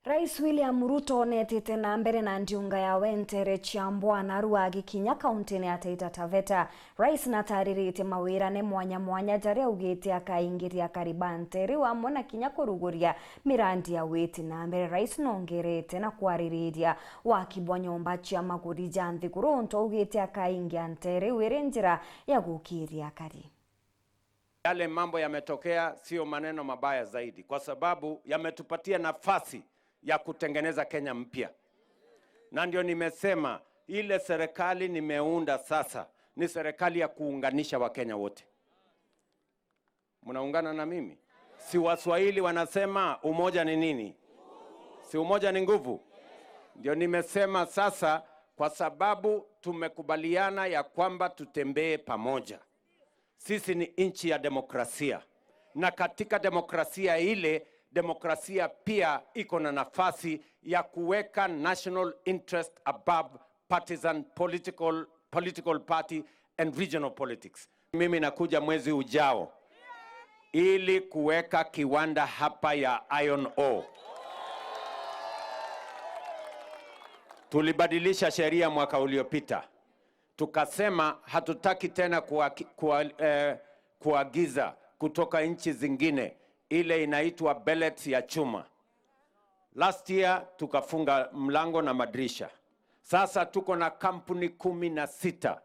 Rais William Ruto netete na mbere na ndiunga ya wentere chiambwa na ruagi kinya kauntini ya Taita Taveta. Rais nataririte mawirane mwanya mwanya jaria ugite akaingiria karibantere wa mwana kinya kuruguria mirandi ya weti na mbere. Rais nongerete na kuaririria wakibwa nyomba chia maguri janthi kuronto ugite akaingia ntere wirenjira ya gukiria kari. Yale mambo yametokea sio maneno mabaya zaidi, kwa sababu yametupatia nafasi ya kutengeneza Kenya mpya. Na ndio nimesema ile serikali nimeunda sasa ni serikali ya kuunganisha Wakenya wote. Mnaungana na mimi? Si Waswahili wanasema umoja ni nini? Si umoja ni nguvu? Ndio nimesema sasa, kwa sababu tumekubaliana ya kwamba tutembee pamoja. Sisi ni nchi ya demokrasia, na katika demokrasia ile, demokrasia pia iko na nafasi ya kuweka national interest above partisan political party and regional politics. Mimi nakuja mwezi ujao ili kuweka kiwanda hapa ya iron ore. Tulibadilisha sheria mwaka uliopita. Tukasema hatutaki tena kuagiza kutoka nchi zingine ile inaitwa bellet ya chuma. Last year tukafunga mlango na madirisha. Sasa tuko na kampuni 16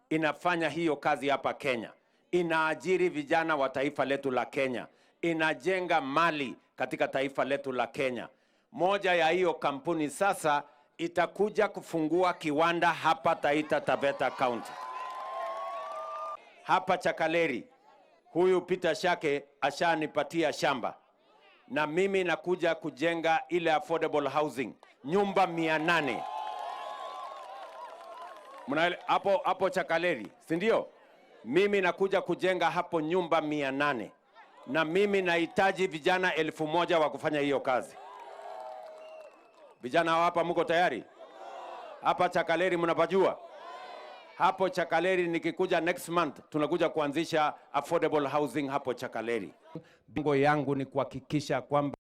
inafanya hiyo kazi hapa Kenya. Inaajiri vijana wa taifa letu la Kenya. Inajenga mali katika taifa letu la Kenya. Moja ya hiyo kampuni sasa itakuja kufungua kiwanda hapa Taita Taveta County. Hapa Chakaleri, huyu Peter Shake ashanipatia shamba. Na mimi nakuja kujenga ile affordable housing, nyumba 800. Hapo Chakaleri, si ndio? Mimi nakuja kujenga hapo nyumba 800. Na mimi nahitaji vijana 1000 wa kufanya hiyo kazi. Vijana hapa mko tayari? Hapa Chakaleri mnapajua? Hapo Chakaleri nikikuja next month tunakuja kuanzisha affordable housing hapo Chakaleri. Bingo yangu ni kuhakikisha kwamba